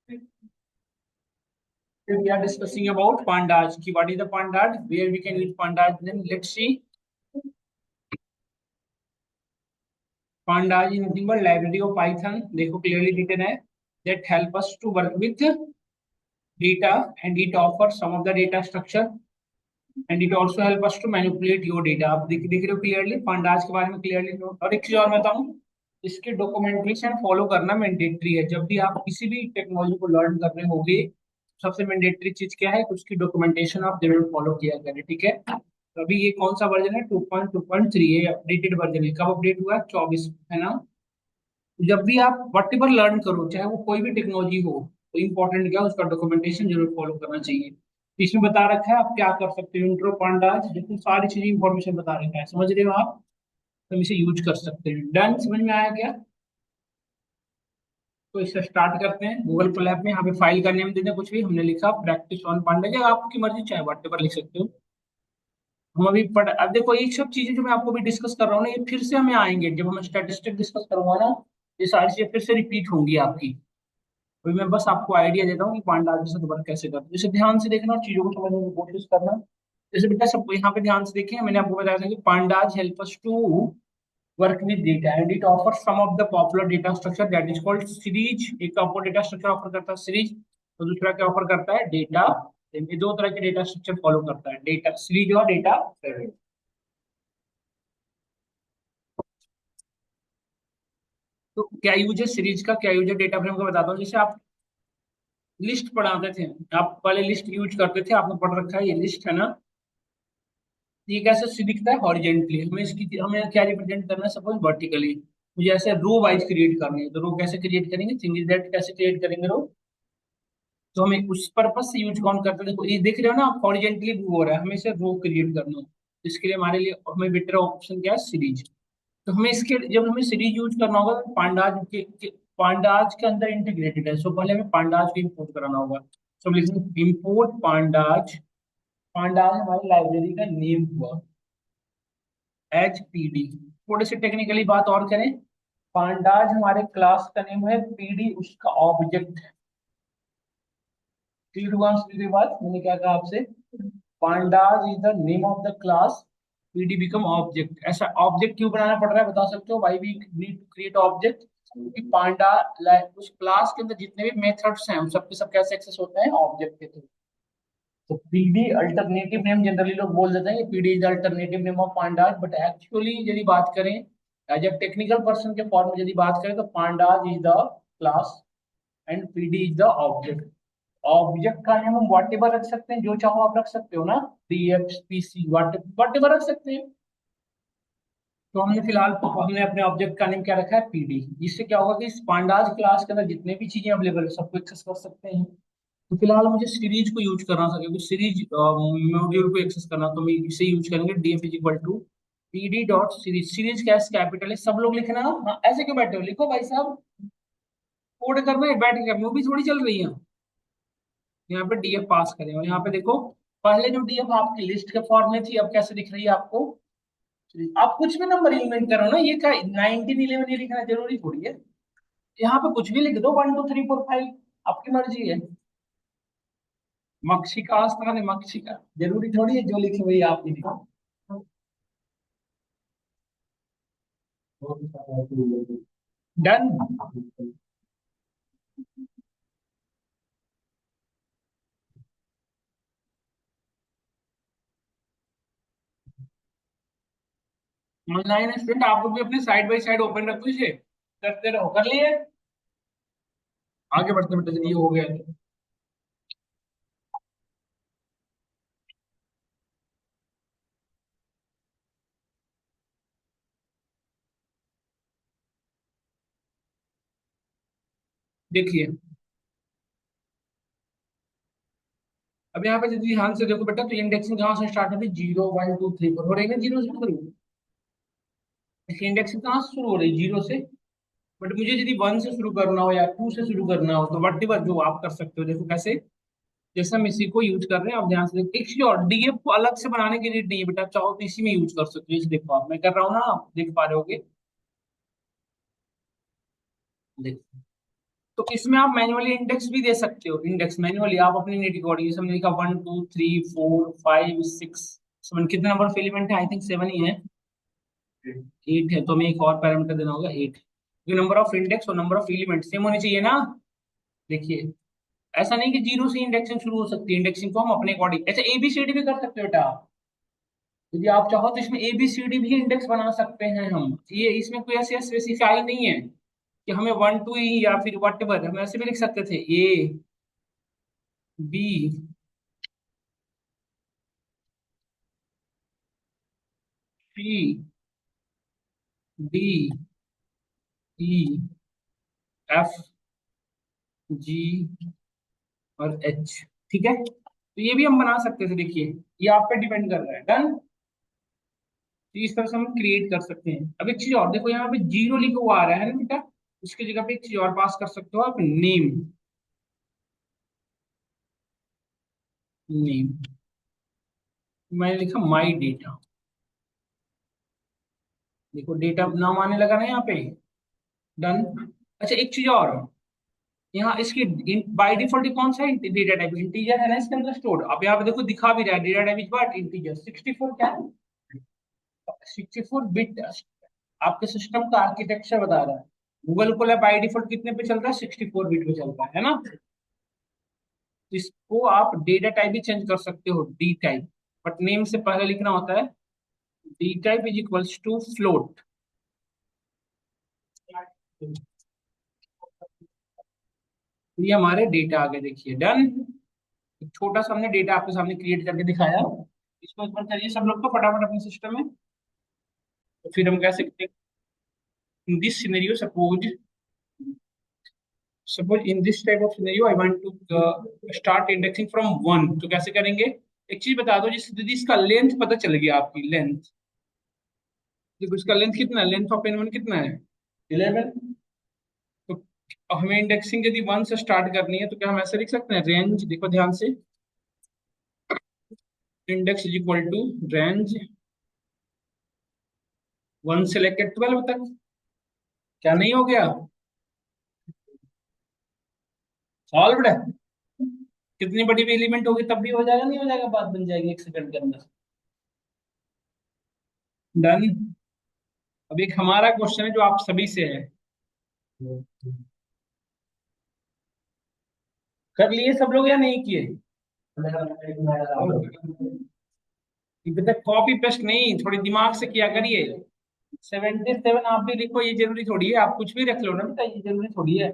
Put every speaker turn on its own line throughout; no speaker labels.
We are discussing about pandas. What is the pandas? Where we can use pandas? Then let's see. Pandas is nothing but library of Python. देखो clearly written है that help us to work with data and it offers some of the data structure and it also help us to manipulate your data. आप देख रहे हो clearly pandas के बारे में clearly और एक चीज और मैं बताऊं इसके डॉक्यूमेंटेशन फॉलो करना मैंडेटरी है जब भी आप किसी भी टेक्नोलॉजी को लर्न कर रहे होगे सबसे मैंडेटरी चीज क्या है कि उसकी डॉक्यूमेंटेशन आप जरूर फॉलो किया करें ठीक है तो अभी ये कौन सा वर्जन है 2.2.3 ये अपडेटेड वर्जन है कब अपडेट हुआ है 24 है ना जब भी आप वट एवर लर्न करो चाहे वो कोई भी टेक्नोलॉजी हो तो इंपॉर्टेंट क्या है उसका डॉक्यूमेंटेशन जरूर फॉलो करना चाहिए तो इसमें बता रखा है आप क्या कर सकते हो इंट्रो पांडाज जिसमें सारी चीजें इंफॉर्मेशन बता रखा है समझ रहे हो आप तो हम इसे यूज कर सकते हैं डन समझ में आया क्या तो इसे स्टार्ट करते हैं गूगल कोलैब में यहाँ पे फाइल का नेम देते हैं कुछ भी हमने लिखा प्रैक्टिस ऑन पांडा या आपकी मर्जी चाहे वट एवर लिख सकते हो हम अभी पढ़ अब देखो ये सब चीजें जो मैं आपको भी डिस्कस कर रहा हूँ ना ये फिर से हमें आएंगे जब हम स्टैटिस्टिक डिस्कस करूंगा ना ये सारी चीजें फिर से रिपीट होंगी आपकी अभी मैं बस आपको आइडिया देता हूँ कि पांडा के साथ वर्क कैसे करते हैं जैसे ध्यान से देखना और चीजों को समझने की कोशिश करना जैसे बेटा सबको यहाँ पे ध्यान से देखें मैंने आपको बताया था कि pandas help us to work with data and it offers some of the popular data structure that is called series एक आपको डेटा स्ट्रक्चर ऑफर करता है सीरीज तो दूसरा क्या ऑफर करता है डेटा ये दो तरह के डेटा स्ट्रक्चर फॉलो करता है डेटा सीरीज और डेटा फ्रेम तो क्या यूज है सीरीज का क्या यूज है डेटा फ्रेम का बताता हूँ जैसे आप लिस्ट पढ़ाते थे आप पहले लिस्ट यूज करते थे आपने पढ़ रखा है ये लिस्ट है ना ये कैसे दिखता है हॉरिजेंटली हमें इसकी हमें क्या रिप्रेजेंट करना है सपोज वर्टिकली मुझे ऐसे रो वाइज क्रिएट करनी है तो रो कैसे क्रिएट करेंगे थिंग इज दैट कैसे क्रिएट करेंगे रो तो हमें उस पर्पज से यूज कौन करते हैं देखो ये देख रहे हो ना आप हॉरिजेंटली मूव हो रहा है हमें इसे रो क्रिएट करना है इसके लिए हमारे लिए हमें बेटर ऑप्शन क्या है सीरीज तो हमें इसके जब हमें सीरीज यूज करना होगा तो पांडाज के अंदर इंटीग्रेटेड है सो पहले हमें पांडाज को इंपोर्ट कराना होगा सो हम लिखेंगे इंपोर्ट पांडाज पांडाज हमारी लाइब्रेरी का नेम हुआ एच पी डी थोड़े से टेक्निकली बात और करें पांडाज हमारे क्लास का नेम है पीडी उसका ऑब्जेक्ट क्लियर हुआ उसके बाद मैंने क्या कहा आपसे pandas is the name of the class PD become object ऐसा ऑब्जेक्ट क्यों बनाना पड़ रहा है बता सकते हो why we need to create object क्योंकि पांडा उस क्लास के अंदर जितने भी मेथड्स हैं उन सबके सब कैसे एक्सेस होते हैं ऑब्जेक्ट के थ्रू तो पीडी अल्टरनेटिव नेम जनरली लोग बोल देते हैं PD is alternative name of pandas but actually यदि बात करें एज अ टेक्निकल पर्सन के फॉर्म में यदि बात करें तो pandas is the class and PD is the object object का नेम हम वॉट एवर रख सकते हैं जो चाहो आप रख सकते हो ना डीएक्स पीसी वॉट एवर रख सकते हैं तो हमने फिलहाल हमने अपने ऑब्जेक्ट का नेम क्या रखा है पीडी जिससे क्या होगा कि इस पांडाज क्लास के अंदर जितने भी चीजें अवेलेबल है सबको एक्सेस कर सकते हैं तो फिलहाल मुझे सीरीज को यूज करना था क्योंकि सीरीज मॉड्यूल को एक्सेस करना तो मैं इसे यूज करेंगे DF is equal to PD dot series series कैसे कैपिटल है सब लोग लिखना हाँ, ऐसे क्यों बैठे हो लिखो भाई साहब कोड करना है बैठ के मूवी थोड़ी चल रही है यहाँ पे डीएफ पास करें और यहाँ पे देखो पहले जो डीएफ आपकी लिस्ट के फॉर्म में थी अब कैसे दिख रही है आपको आप कुछ भी नंबर इन्वेंट करो ना ये क्या 1911 ये लिखना जरूरी थोड़ी है यहाँ पे कुछ भी लिख दो 1 2 3 4 5 आपकी मर्जी है मक्षिका स्थान है मक्षिका जरूरी थोड़ी है जो लिखे वही आप ही लिखो डन ऑनलाइन स्टूडेंट आप लोग भी अपने साइड बाय साइड ओपन रखो इसे करते रहो कर लिए आगे बढ़ते बढ़ते चलिए हो गया देखिए अब यहाँ पे यदि ध्यान से देखो बेटा तो इंडेक्सिंग कहाँ से स्टार्ट होती है 0 1 2 3 4 हो रही है ना जीरो से शुरू इसकी इंडेक्सिंग कहाँ से शुरू हो रही है जीरो से बट मुझे यदि 1 से शुरू करना हो या 2 से शुरू करना हो तो वट एवर जो आप कर सकते हो देखो कैसे जैसे हम इसी को यूज कर रहे हैं आप ध्यान से देखो एक चीज और डीएफ को अलग से बनाने की नीड नहीं है बेटा चाहो तो इसी में यूज कर सकते हो इसे देखो आप मैं कर रहा हूँ ना आप देख पा रहे होगे देखो तो इसमें आप मैन्युअली इंडेक्स भी दे सकते हो, इंडेक्स मैन्युअली आप अपनी नीड अकॉर्डिंग, जैसे हमने लिखा 1 2 3 4 5 6, सेवन कितने नंबर ऑफ एलिमेंट है, आई थिंक 7 ही है, 8 है, तो हमें एक और पैरामीटर देना होगा 8, क्योंकि नंबर ऑफ इंडेक्स और नंबर ऑफ एलिमेंट सेम होनी चाहिए ना। देखिए ऐसा नहीं कि जीरो से इंडेक्सिंग शुरू हो सकती है, इंडेक्सिंग को हम अपने अकॉर्डिंग, ऐसे एबीसीडी भी कर सकते हो बेटा आप। यदि आप चाहो तो इसमें एबीसीडी भी इंडेक्स बना सकते हैं हम, ये इसमें कोई ऐसे स्पेसिफाई नहीं है कि हमें 1 2 ही या फिर वट एवर, हम ऐसे भी लिख सकते थे A B C D E F G और एच, ठीक है, तो ये भी हम बना सकते थे, देखिए ये आप पे डिपेंड कर रहा है। डन, तो इस तरह से हम क्रिएट कर सकते हैं। अब एक चीज और देखो, यहाँ पे जीरो लिखा हुआ आ रहा है ना बेटा, उसकी जगह पे एक चीज और पास कर सकते हो आप, नेम, नेम मैंने लिखा माई डेटा, देखो डेटा नाम आने लगा ना यहाँ पे। डन। अच्छा एक चीज और, यहाँ इसकी बाय डिफॉल्ट कौन सा डेटा टाइप, इंटीजर है ना इसके अंदर स्टोर्ड, अब यहाँ पे देखो दिखा भी रहा है data type is what, integer. 64 क्या है, 64 बिट आपके सिस्टम का आर्किटेक्चर बता रहा है। गूगल को बाय डिफॉल्ट कितने पे चल रहा है, 64 बिट पे चल रहा है ना। इसको आप डेटा टाइप भी चेंज कर सकते हो, डी टाइप, बट नेम से पहले लिखना होता है D type is equals to float. ये हमारे डेटा आ गए, देखिए डन। एक छोटा सा हमने डेटा आपके सामने क्रिएट करके दिखाया, इसको एक बार करिए सब लोग को फटाफट अपने सिस्टम में, तो फिर हम कह सकते हैं in this scenario suppose in this type of scenario I want to start indexing from 1, तो कैसे करेंगे। एक चीज बता दो, जिस यदि इसका लेंथ पता चल गया, आपकी लेंथ, देखो इसका लेंथ कितना है, लेंथ ऑफ एन वन कितना है, 11, तो हमें इंडेक्सिंग यदि 1 से स्टार्ट करनी है तो क्या हम ऐसे लिख सकते हैं, रेंज, देखो ध्यान से, index is equal to range 1 से लेकर 12 तक, क्या नहीं हो गया, सॉल्व है। कितनी बड़ी भी एलिमेंट होगी तब भी हो जाएगा, नहीं हो जाएगा, बात बन जाएगी 1 सेकंड के अंदर। डन। अब एक हमारा क्वेश्चन है जो आप सभी से है, कर लिए सब लोग या नहीं किए, कॉपी पेस्ट नहीं, थोड़ी दिमाग से किया करिए। 77 आप भी लिखो, ये जरूरी थोड़ी है, आप कुछ भी रख लो ना बेटा, ये जरूरी थोड़ी है।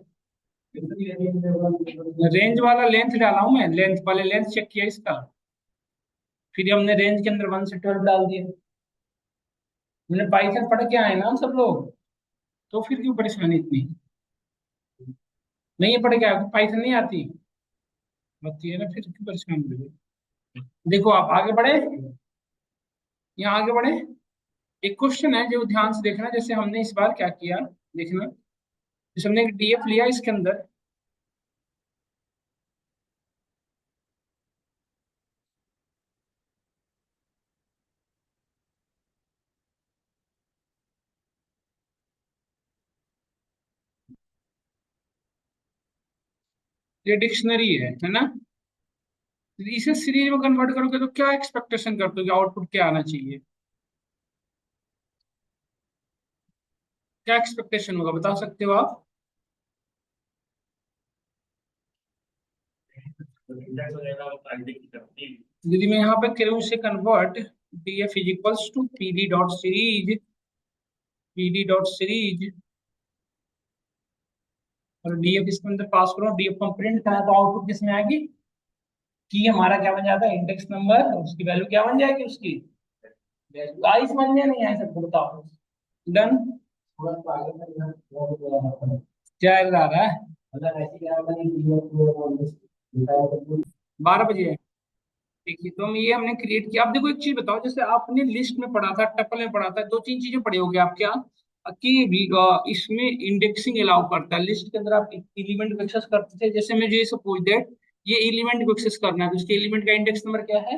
रेंज वाला लेंथ डाला हूं मैं, लेंथ पहले लेंथ चेक किया इसका, फिर हमने रेंज के अंदर 1 से 12 डाल दिया। हमने पाइथन पढ़ के आए ना हम सब लोग, तो फिर क्यों परेशानी इतनी, नहीं ये पढ़ के आए, पाइथन नहीं आती, आती है ना, फिर क्यों परेशान हो रहे हो? देखो आप आगे बढ़े, यहाँ आगे बढ़े, एक क्वेश्चन है जो ध्यान से देखना, जैसे हमने इस बार क्या किया, देखना, जैसे हमने एक डीएफ लिया, इसके अंदर ये डिक्शनरी है ना, इसे सीरीज में कन्वर्ट करोगे तो क्या एक्सपेक्टेशन करते हो कि आउटपुट क्या आना चाहिए, क्या एक्सपेक्टेशन होगा, बता सकते हो आप। यदि मैं यहाँ पे करूँ इसे convert, df is equals to pd dot series और df इसके अंदर पास करो, df को प्रिंट करा तो आउटपुट किसमें आएगी, की हमारा क्या बन जाता है, इंडेक्स नंबर, उसकी वैल्यू क्या बन जाएगी, उसकी वैल्यू आई समझ में नहीं आया सबको, बताओ। डन। क्या error आ रहा है, 12 बजे है। देखिए तो हम ये हमने क्रिएट किया। अब देखो एक चीज बताओ, जैसे आपने लिस्ट में पढ़ा था, टपल में पढ़ा था, दो तीन चीजें पढ़ी होगी आप क्या, कि इसमें इंडेक्सिंग अलाउ करता है, लिस्ट के अंदर आप एलिमेंट को एक्सेस करते थे, जैसे मुझे सपोज दैट ये एलिमेंट को एक्सेस करना है, तो इसके एलिमेंट का इंडेक्स नंबर क्या है,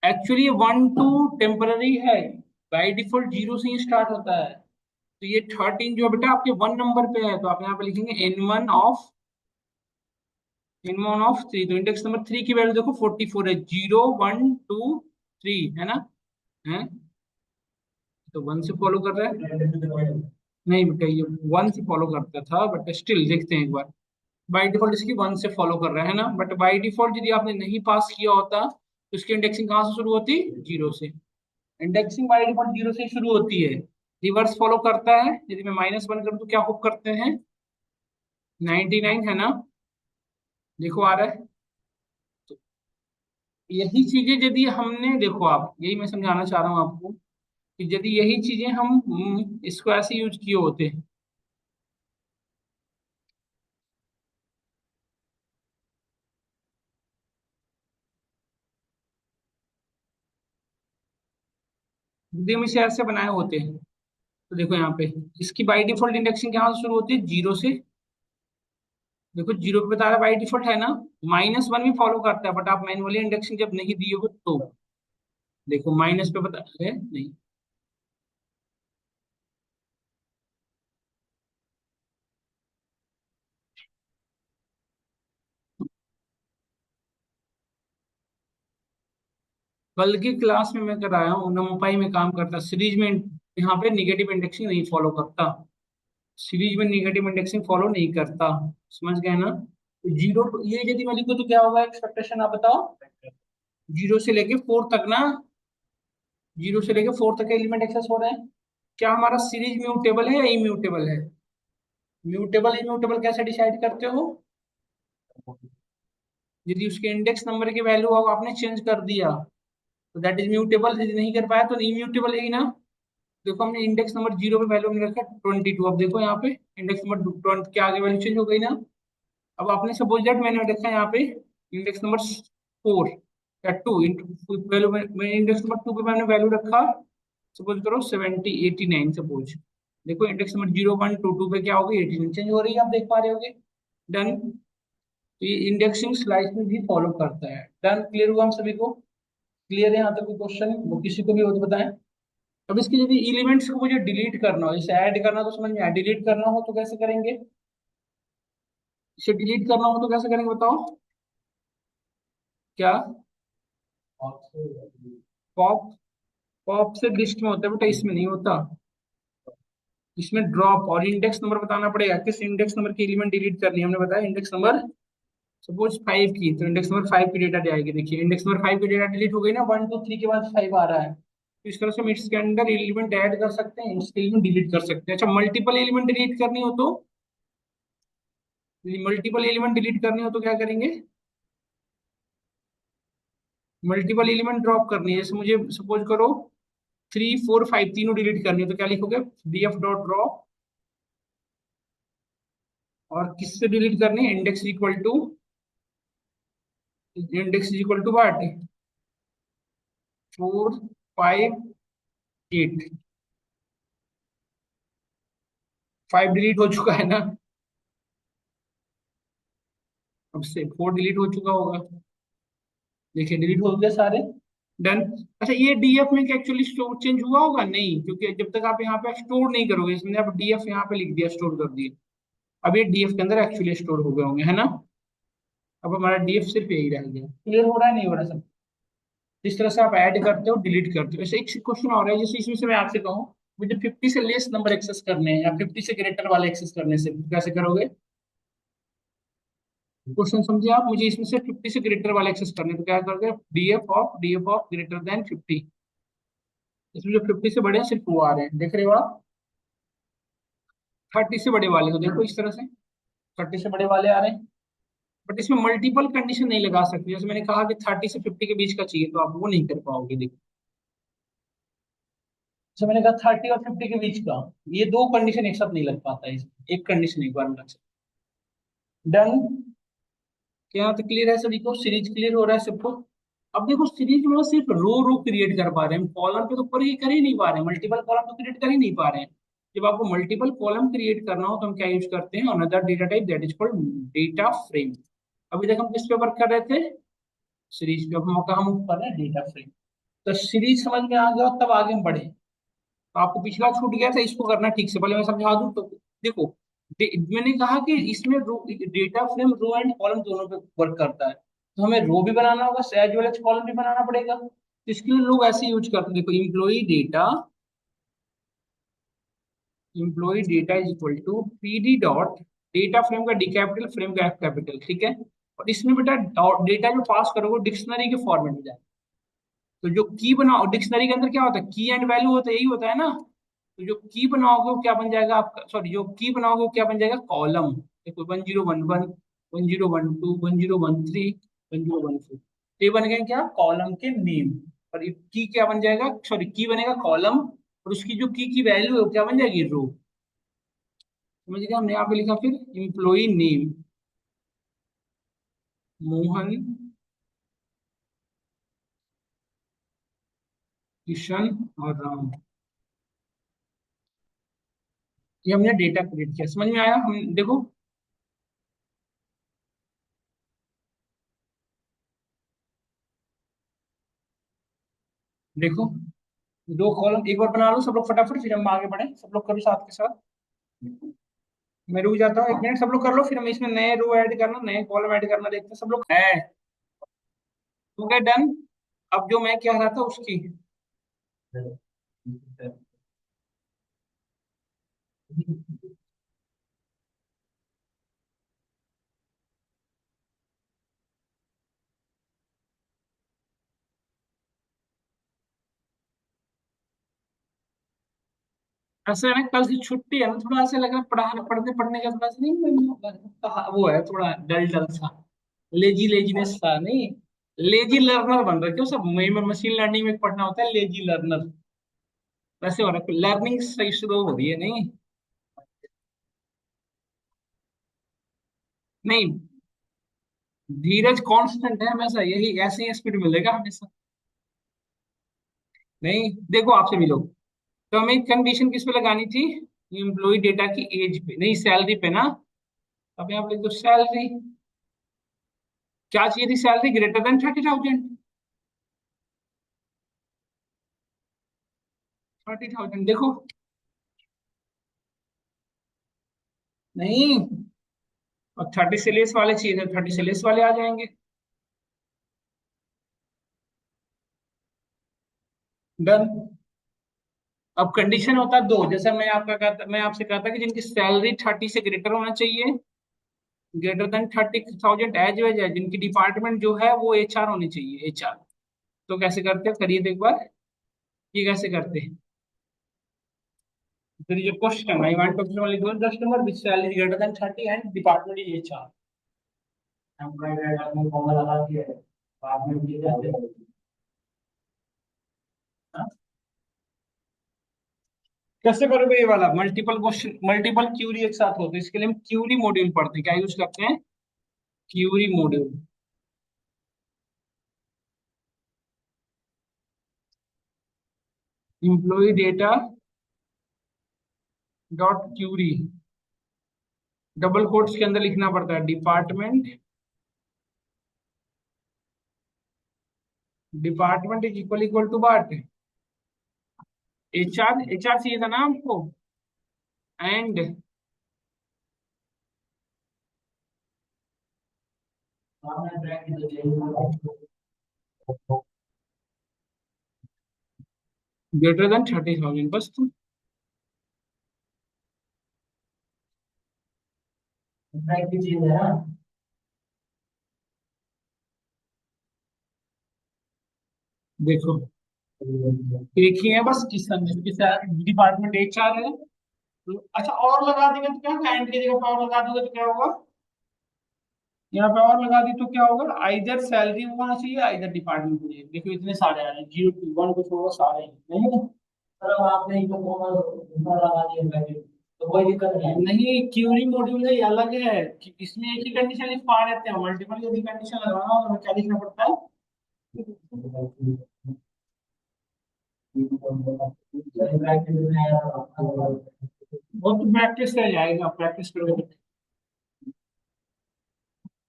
एक्चुअली 1 2 टेम्पररी है, बाय डिफॉल्ट जीरो से ही स्टार्ट होता है, तो ये 13 जो है बेटा आपके 1 नंबर पे है, तो आप यहाँ पे लिखेंगे n1 ऑफ 3। तो इंडेक्स नंबर 3 की वैल्यू देखो 44 है, 0 1 2 3 है ना, है तो 1 से फॉलो कर रहा है। नहीं बेटा ये 1 से फॉलो करता था, बट स्टिल देखते हैं एक बार। बाय डिफॉल्ट इसकी 1 से फॉलो कर रहा है ना, बट बाय डिफॉल्ट यदि आपने नहीं पास किया होता तो इसकी इंडेक्सिंग कहाँ से शुरू होती, 0 से। इंडेक्सिंग बाय डिफॉल्ट 0 से ही शुरू होती है। रिवर्स फॉलो करता है, यदि मैं -1 करूँ तो क्या होप करते हैं, 99 है ना, देखो आ रहा है। तो यही चीजें यदि हमने, देखो आप यही मैं समझाना चाह रहा हूँ आपको, कि यदि यही चीजें हम इसको ऐसे यूज किए होते, यदि हम इसे ऐसे बनाए होते, तो देखो यहाँ पे इसकी बाई डिफॉल्ट इंडेक्सिंग कहाँ से शुरू होती है, 0 से। देखो 0 पे बता रहा बाई डिफॉल्ट है ना, -1 भी फॉलो करता है, बट आप मैनुअली इंडेक्सिंग जब नहीं दिए हो तो देखो माइनस पे बता है नहीं। कल की क्लास में मैं कराया हूँ, नमपाई में काम करता सीरीज में, यहाँ पे निगेटिव इंडेक्सिंग नहीं फॉलो करता, सीरीज में निगेटिव इंडेक्सिंग फॉलो नहीं करता, समझ गए ना। तो 0 ये यदि मैं लिखूँ तो क्या होगा एक्सपेक्टेशन, आप बताओ। 0 से लेके 4 तक ना, 0 से लेके 4 तक के एलिमेंट एक्सेस हो रहे हैं। क्या हमारा सीरीज म्यूटेबल है या इम्यूटेबल है, म्यूटेबल इम्यूटेबल कैसे डिसाइड करते हो, यदि उसके इंडेक्स नंबर की वैल्यू अब आपने चेंज कर दिया तो दैट इज म्यूटेबल, यदि नहीं कर पाया तो इम्यूटेबल है ही ना। देखो हमने इंडेक्स नंबर 0 पे वैल्यू हमने रखा 22, अब देखो यहाँ पे इंडेक्स नंबर 20 के आगे वैल्यू चेंज हो गई ना। अब आपने सपोज दैट मैंने रखा है यहाँ पे इंडेक्स नंबर 4 या 2 इंटू वैल्यू में इंडेक्स नंबर 2 पे मैंने वैल्यू रखा, सपोज करो 70 89 सपोज। देखो इंडेक्स नंबर 0 1 2 2 पे क्या होगी, 89 चेंज हो रही है, आप देख पा रहे होगे। डन। तो ये इंडेक्सिंग स्लाइस में भी फॉलो करता है। डन, क्लियर हुआ हम सभी को, क्लियर है यहाँ तक कोई क्वेश्चन वो किसी को भी हो तो बताएं। अब इसके यदि एलिमेंट्स को मुझे डिलीट करना हो, जैसे ऐड करना तो समझ में आया, डिलीट करना हो तो कैसे करेंगे, इसे डिलीट करना हो तो कैसे करेंगे बताओ, क्या पॉप, पॉप से लिस्ट में होता है बेटा, इसमें नहीं होता। इसमें ड्रॉप और इंडेक्स नंबर बताना पड़ेगा, किस इंडेक्स नंबर की एलिमेंट डिलीट करनी है, हमने बताया इंडेक्स नंबर सपोज 5 की, तो इंडेक्स नंबर 5 की डेटा जाएगी, देखिए इंडेक्स नंबर 5 की डेटा डिलीट हो गई ना, 1 2 3 के बाद 5 आ रहा है, तो इस तरह से हम इसके अंदर एलिमेंट ऐड कर सकते हैं, इसके एलिमेंट डिलीट कर सकते हैं। अच्छा मल्टीपल एलिमेंट डिलीट करनी हो तो, मल्टीपल एलिमेंट डिलीट करनी हो तो क्या करेंगे, मल्टीपल एलिमेंट ड्रॉप करनी है, जैसे मुझे सपोज करो 3 4 5 तीनों डिलीट करनी है, तो क्या लिखोगे, df डॉट ड्रॉप, और किससे डिलीट करनी है, index is equal to what, 4 5 8, 5 delete हो चुका है ना, अब से 4 डिलीट हो चुका होगा, देखिए डिलीट हो गया सारे। डन। अच्छा ये डीएफ में क्या एक्चुअली स्टोर चेंज हुआ होगा, नहीं, क्योंकि जब तक आप यहाँ पे स्टोर नहीं करोगे, इसमें आप डीएफ यहाँ पे लिख दिया, स्टोर कर दिया, अब ये डीएफ के अंदर एक्चुअली स्टोर हो गए होंगे, है ना। अब हमारा डीएफ सिर्फ यही रह गया, क्लियर हो रहा है नहीं हो रहा सब। जिस तरह से आप ऐड करते हो डिलीट करते हो, ऐसे एक क्वेश्चन और है, जैसे इसमें से मैं आपसे कहूँ मुझे 50 से लेस नंबर एक्सेस करने हैं या 50 से ग्रेटर वाले एक्सेस करने से, कैसे करोगे, क्वेश्चन समझे आप, मुझे इसमें से 50 से ग्रेटर वाले एक्सेस करने हैं, तो क्या करोगे, डीएफ ऑफ ग्रेटर देन 50, इसमें जो 50 से बड़े हैं सिर्फ वो आ रहे हैं, देख रहे हो आप, 30 से बड़े वाले, तो देखो इस तरह से 30 से बड़े वाले आ रहे हैं, बट इसमें मल्टीपल कंडीशन नहीं लगा सकते, जैसे मैंने कहा कि 30 से 50 के बीच का चाहिए, तो आप वो नहीं कर पाओगे, देखो। जैसे मैंने कहा 30 और 50 के बीच का, ये दो कंडीशन एक साथ नहीं लग पाता है इसमें, एक कंडीशन एक बार में लग सकता। डन। क्या तक क्लियर है सभी को, सीरीज क्लियर हो रहा है सबको। अब देखो सीरीज में सिर्फ रो रो क्रिएट कर पा रहे हैं, कॉलम पे तो ऊपर ही कर ही नहीं पा रहे हैं, मल्टीपल कॉलम तो क्रिएट कर ही नहीं पा रहे हैं। जब आपको मल्टीपल कॉलम क्रिएट करना हो तो हम क्या यूज करते हैं, another data type that is called data frame. अभी तक हम किस पे वर्क कर रहे थे, सीरीज पे, अब हम कहाँ मूव कर रहे हैं, डेटा फ्रेम। तो सीरीज समझ में आ गया, तब आगे हम बढ़े। तो आपको पिछला छूट गया था, इसको करना ठीक से, पहले मैं समझा दूं तो देखो। मैंने कहा कि इसमें data frame row and column दोनों पे वर्क करता है, तो हमें रो भी बनाना होगा एज वेल एज कॉलम भी बनाना पड़ेगा। तो इसके लिए लोग ऐसे यूज करते हैं, देखो employee data is equal to PD dot data frame का डी कैपिटल, फ्रेम का एफ कैपिटल, ठीक है। और इसमें बेटा डेटा जो पास करोगे डिक्शनरी के फॉर्मेट में जाए। तो जो की बनाओ डिक्शनरी के अंदर क्या होता है, की एंड वैल्यू होता है, यही होता है ना। तो जो की बनाओगे वो क्या बन जाएगा आपका, सॉरी जो की बनाओगे वो क्या बन जाएगा, कॉलम। देखो 1011, 1012, 1013, 1014, तो ये बन गए क्या, कॉलम के नेम। और की क्या बन जाएगा, सॉरी की बनेगा कॉलम, और उसकी जो की वैल्यू है वो क्या बन जाएगी, रो। समझ गया, हमने यहाँ पे लिखा फिर एम्प्लॉई नेम मोहन, किशन और राम। ये हमने डेटा क्रिएट किया, समझ में आया, हम देखो। देखो दो कॉलम एक बार बना लो सब लोग फटाफट, फिर हम आगे बढ़े, सब लोग करो साथ के साथ। मैं रुक जाता हूँ 1 मिनट, सब लोग कर लो, फिर हम इसमें नए रो ऐड करना, नए कॉलम ऐड करना देखते हैं, सब लोग है। हो गया डन। अब जो मैं कह रहा था उसकी, ऐसे है ना, कल की छुट्टी है ना, थोड़ा ऐसे लग रहा है पढ़ने पढ़ने का थोड़ा सा नहीं, वो है थोड़ा डल डल सा, लेजी लेजीनेस सा नहीं, लेजी लर्नर बन रहा है क्यों सब, मैं मशीन लर्निंग में पढ़ना होता है लेजी लर्नर, वैसे हो रहा है, लर्निंग सही शुरू हो रही है नहीं। नहीं, धीरज कांस्टेंट है हमेशा, यही ऐसे ही स्पीड मिलेगा हमेशा। नहीं देखो आपसे मिलो, तो हमें कंडीशन किस पे लगानी थी, एम्प्लॉय डेटा की एज पे, नहीं सैलरी पे ना। अब यहाँ पे लिख दो सैलरी, क्या चाहिए थी, सैलरी ग्रेटर देन 30,000, 30,000 देखो। नहीं, और 30 से लेस वाले चाहिए थे, 30 से लेस वाले आ जाएंगे। डन। अब कंडीशन होता है दो, जैसे मैं आपसे कहता कि जिनकी सैलरी 30 से ग्रेटर होना चाहिए, ग्रेटर देन 30,000 एज वेज है, जिनकी डिपार्टमेंट जो है वो एचआर होनी चाहिए, एचआर। तो कैसे करते हैं, करिए तो एक बार, ये कैसे करते हैं। There is a question. I want to know only those customer which salary is greater than 30 and department is HR. Employee आपने फॉर्मूला लगा दिया है, बाद में दिए जाते हैं। हाँ? कैसे करोगे ये वाला मल्टीपल क्वेश्चन, मल्टीपल क्यूरी एक साथ होते हैं, इसके लिए हम क्यूरी मॉड्यूल पढ़ते हैं, क्या यूज करते हैं, query module. Employee data dot query, double quotes के अंदर लिखना पड़ता है, department, department is equal equal to what, HR, HR चाहिए था ना आपको, एंड ग्रेटर देन 30,000, बस तुम चीज है ना। देखो एक ही है बस, किस डिपार्टमेंट एचआर है। अच्छा और लगा देंगे तो क्या होगा, एंड की जगह पे और लगा दोगे तो क्या होगा, यहाँ पे और लगा दी तो क्या होगा, आइदर सैलरी होना चाहिए, आइदर डिपार्टमेंट होना चाहिए। देखो इतने सारे आ रहे हैं, 0 2 1 कुछ होगा सारे ही। नहीं सर आपने इनको लगा दिया ब्रैकेट, तो कोई दिक्कत नहीं है। नहीं क्यूरी मॉड्यूल है, ये अलग है इसमें एक ही कंडीशन लिख पा रहे थे, मल्टीपल यदि कंडीशन लगाना हो तो क्या लिखना पड़ता है। वो तो प्रैक्टिस रह जाएगा, प्रैक्टिस करोगे।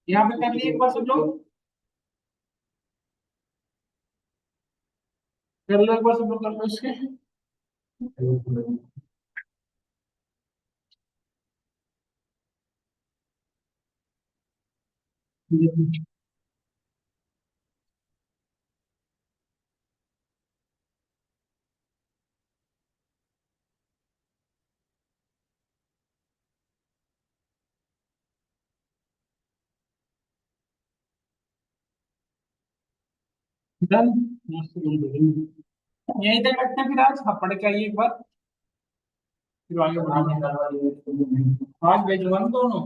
यहाँ पे कर लिए एक बार सब लोग, कर लो एक बार सब लोग, कर लो इसके। डन। यहीं तक रखते हैं फिर आज, हाँ पढ़ के आइए एक बार, फिर आगे बढ़ेंगे। आज भेजूंगा ना दोनों।